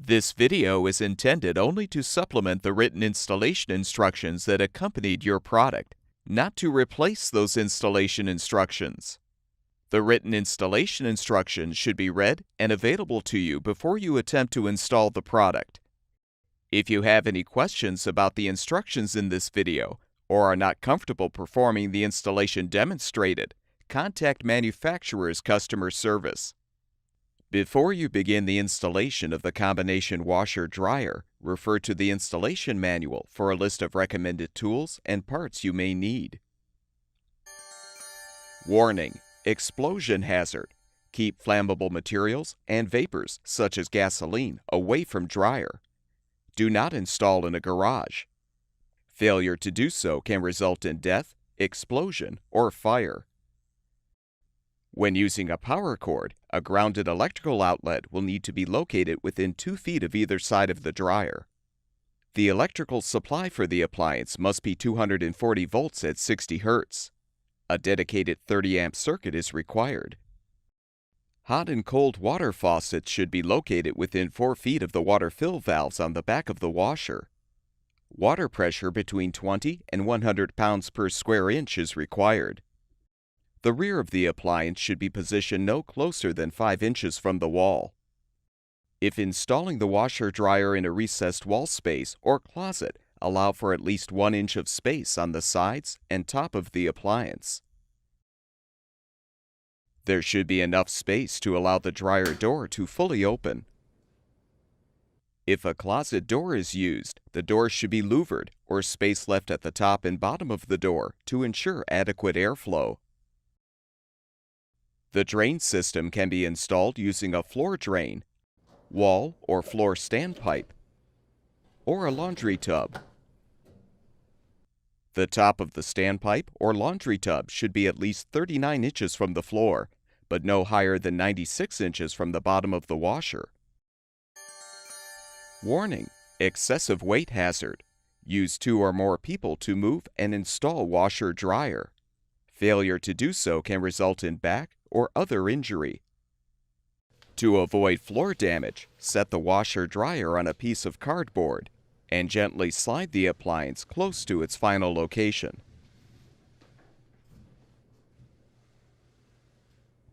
This video is intended only to supplement the written installation instructions that accompanied your product, not to replace those installation instructions. The written installation instructions should be read and available to you before you attempt to install the product. If you have any questions about the instructions in this video or are not comfortable performing the installation demonstrated, contact manufacturer's customer service. Before you begin the installation of the combination washer-dryer, refer to the installation manual for a list of recommended tools and parts you may need. Warning: explosion hazard. Keep flammable materials and vapors, such as gasoline, away from dryer. Do not install in a garage. Failure to do so can result in death, explosion, or fire. When using a power cord, a grounded electrical outlet will need to be located within 2 feet of either side of the dryer. The electrical supply for the appliance must be 240 volts at 60 Hz. A dedicated 30-amp circuit is required. Hot and cold water faucets should be located within 4 feet of the water fill valves on the back of the washer. Water pressure between 20 and 100 pounds per square inch is required. The rear of the appliance should be positioned no closer than 5 inches from the wall. If installing the washer-dryer in a recessed wall space or closet, allow for at least 1 inch of space on the sides and top of the appliance. There should be enough space to allow the dryer door to fully open. If a closet door is used, the door should be louvered or space left at the top and bottom of the door to ensure adequate airflow. The drain system can be installed using a floor drain, wall or floor standpipe, or a laundry tub. The top of the standpipe or laundry tub should be at least 39 inches from the floor, but no higher than 96 inches from the bottom of the washer. Warning: excessive weight hazard. Use 2 or more people to move and install washer-dryer. Failure to do so can result in back or other injury. To avoid floor damage, set the washer-dryer on a piece of cardboard and gently slide the appliance close to its final location.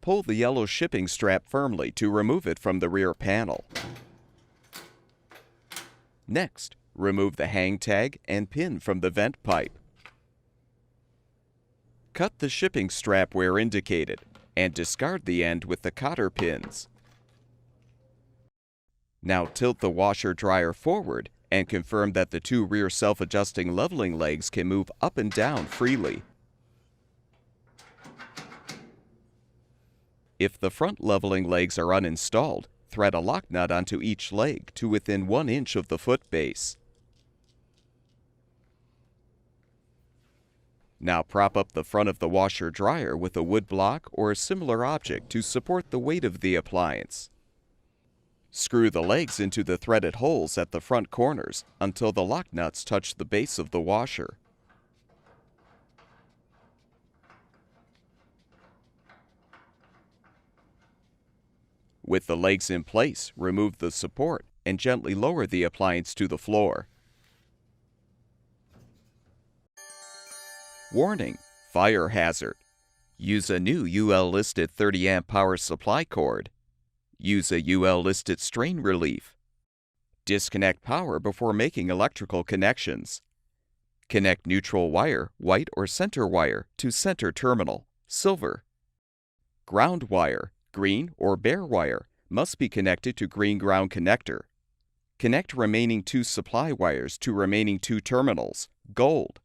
Pull the yellow shipping strap firmly to remove it from the rear panel. Next, remove the hang tag and pin from the vent pipe. Cut the shipping strap where indicated and discard the end with the cotter pins. Now tilt the washer-dryer forward and confirm that the 2 rear self-adjusting leveling legs can move up and down freely. If the front leveling legs are uninstalled, thread a lock nut onto each leg to within 1 inch of the foot base. Now prop up the front of the washer-dryer with a wood block or a similar object to support the weight of the appliance. Screw the legs into the threaded holes at the front corners until the lock nuts touch the base of the washer. With the legs in place, remove the support and gently lower the appliance to the floor. Warning: fire hazard. Use a new UL-listed 30-amp power supply cord. Use a UL-listed strain relief. Disconnect power before making electrical connections. Connect neutral wire, white or center wire, to center terminal, silver. Ground wire, green or bare wire, must be connected to green ground connector. Connect remaining 2 supply wires to remaining 2 terminals, gold.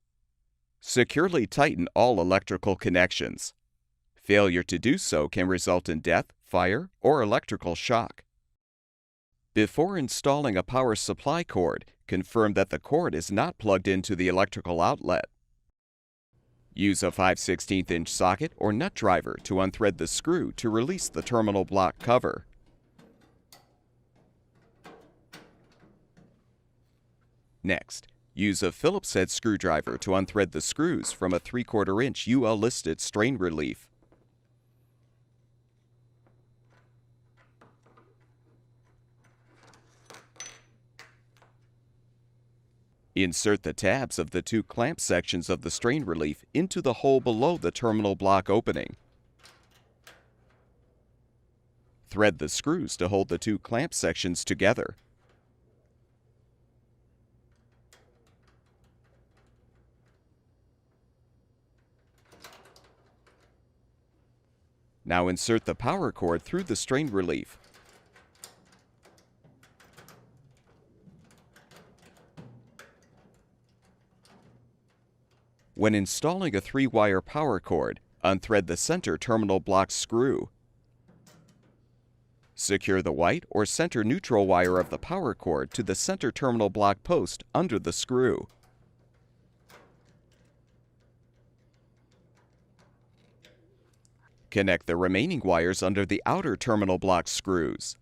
Securely tighten all electrical connections. Failure to do so can result in death, fire, or electrical shock. Before installing a power supply cord, confirm that the cord is not plugged into the electrical outlet. Use a 5/16 inch socket or nut driver to unthread the screw to release the terminal block cover. Next, use a Phillips head screwdriver to unthread the screws from a 3/4 inch UL-listed strain relief. Insert the tabs of the two clamp sections of the strain relief into the hole below the terminal block opening. Thread the screws to hold the two clamp sections together. Now insert the power cord through the strain relief. When installing a 3-wire power cord, unthread the center terminal block screw. Secure the white or center neutral wire of the power cord to the center terminal block post under the screw. Connect the remaining wires under the outer terminal block screws.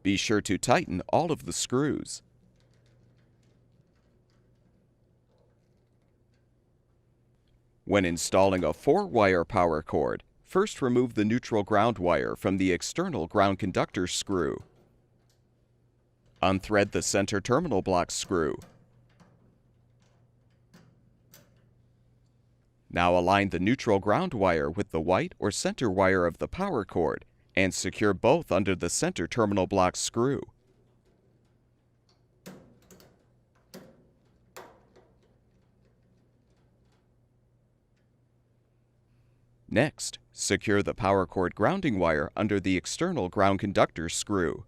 Be sure to tighten all of the screws. When installing a 4-wire power cord, first remove the neutral ground wire from the external ground conductor screw. Unthread the center terminal block screw. Now align the neutral ground wire with the white or center wire of the power cord and secure both under the center terminal block screw. Next, secure the power cord grounding wire under the external ground conductor screw.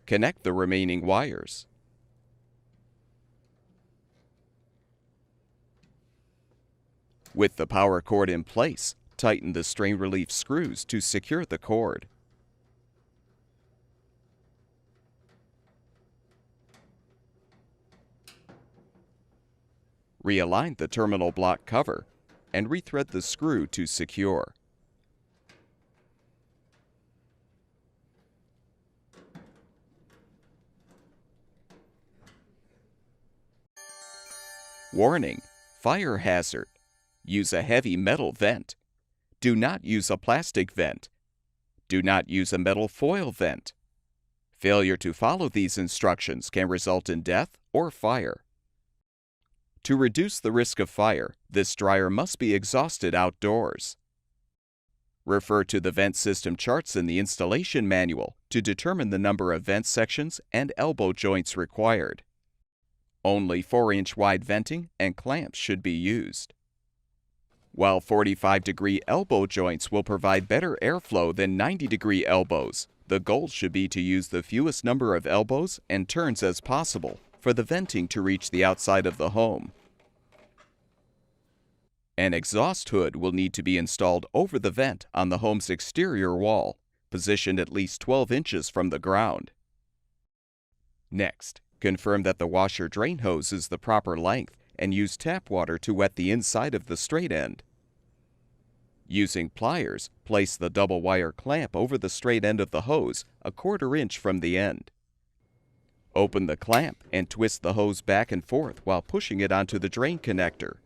Connect the remaining wires. With the power cord in place, tighten the strain relief screws to secure the cord. Realign the terminal block cover and rethread the screw to secure. Warning: fire hazard. Use a heavy metal vent. Do not use a plastic vent. Do not use a metal foil vent. Failure to follow these instructions can result in death or fire. To reduce the risk of fire, this dryer must be exhausted outdoors. Refer to the vent system charts in the installation manual to determine the number of vent sections and elbow joints required. Only 4-inch wide venting and clamps should be used. While 45-degree elbow joints will provide better airflow than 90-degree elbows, the goal should be to use the fewest number of elbows and turns as possible for the venting to reach the outside of the home. An exhaust hood will need to be installed over the vent on the home's exterior wall, positioned at least 12 inches from the ground. Next, confirm that the washer drain hose is the proper length and use tap water to wet the inside of the straight end. Using pliers, place the double wire clamp over the straight end of the hose a 1/4 inch from the end. Open the clamp and twist the hose back and forth while pushing it onto the drain connector.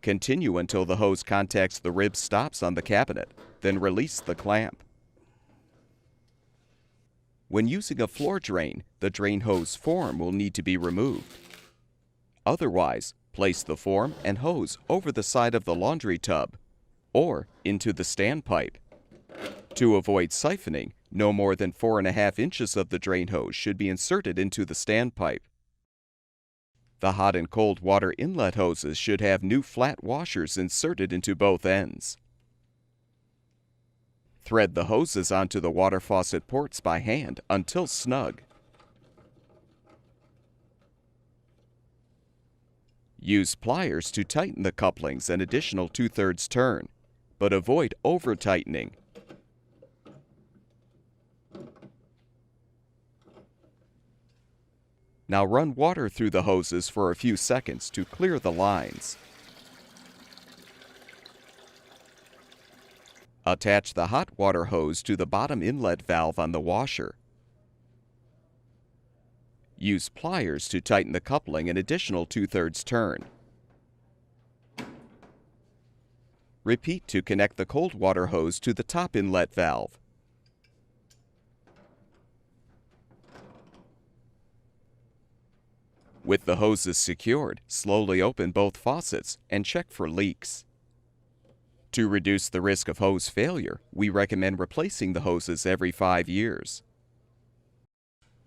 Continue until the hose contacts the rib stops on the cabinet, then release the clamp. When using a floor drain, the drain hose form will need to be removed. Otherwise, place the form and hose over the side of the laundry tub or into the standpipe. To avoid siphoning, no more than 4.5 inches of the drain hose should be inserted into the standpipe. The hot and cold water inlet hoses should have new flat washers inserted into both ends. Thread the hoses onto the water faucet ports by hand until snug. Use pliers to tighten the couplings an additional 2/3 turn, but avoid over-tightening. Now run water through the hoses for a few seconds to clear the lines. Attach the hot water hose to the bottom inlet valve on the washer. Use pliers to tighten the coupling an additional 2/3 turn. Repeat to connect the cold water hose to the top inlet valve. With the hoses secured, slowly open both faucets and check for leaks. To reduce the risk of hose failure, we recommend replacing the hoses every 5 years.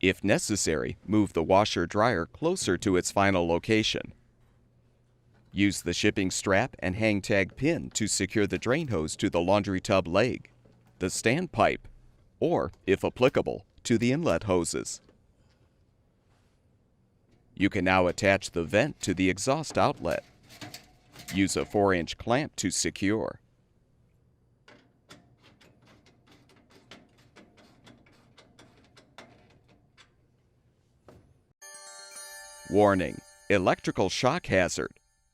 If necessary, move the washer-dryer closer to its final location. Use the shipping strap and hang tag pin to secure the drain hose to the laundry tub leg, the standpipe, or, if applicable, to the inlet hoses. You can now attach the vent to the exhaust outlet. Use a 4-inch clamp to secure. Warning: electrical shock hazard.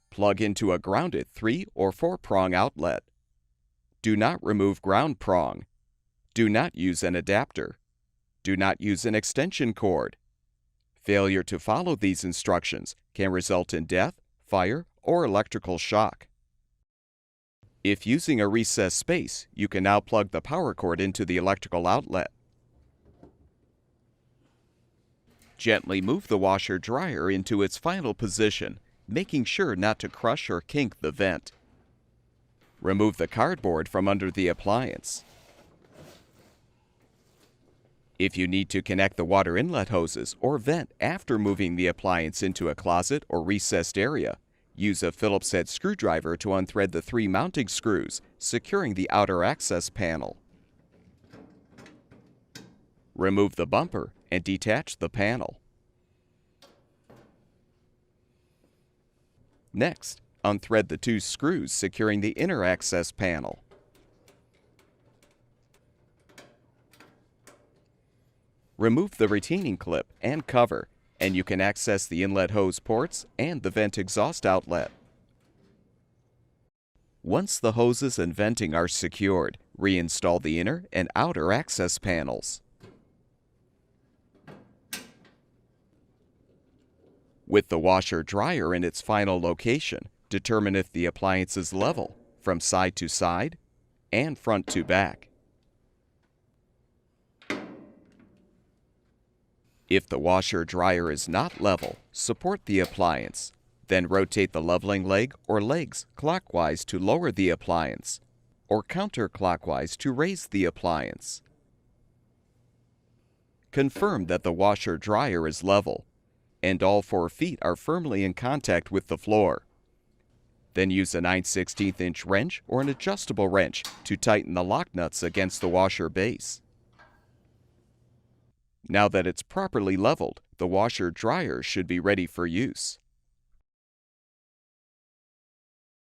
Plug into a grounded 3- or 4-prong outlet. Do not remove ground prong. Do not use an adapter. Do not use an extension cord. Failure to follow these instructions can result in death, fire, or electrical shock. If using a recessed space, you can now plug the power cord into the electrical outlet. Gently move the washer-dryer into its final position, making sure not to crush or kink the vent. Remove the cardboard from under the appliance. If you need to connect the water inlet hoses or vent after moving the appliance into a closet or recessed area, use a Phillips head screwdriver to unthread the 3 mounting screws, securing the outer access panel. Remove the bumper and detach the panel. Next, unthread the 2 screws securing the inner access panel. Remove the retaining clip and cover, and you can access the inlet hose ports and the vent exhaust outlet. Once the hoses and venting are secured, reinstall the inner and outer access panels. With the washer-dryer in its final location, determine if the appliance is level from side to side and front to back. If the washer-dryer is not level, support the appliance. Then rotate the leveling leg or legs clockwise to lower the appliance, or counterclockwise to raise the appliance. Confirm that the washer-dryer is level, and all 4 feet are firmly in contact with the floor. Then use a 9/16" wrench or an adjustable wrench to tighten the lock nuts against the washer base. Now that it's properly leveled, the washer-dryer should be ready for use.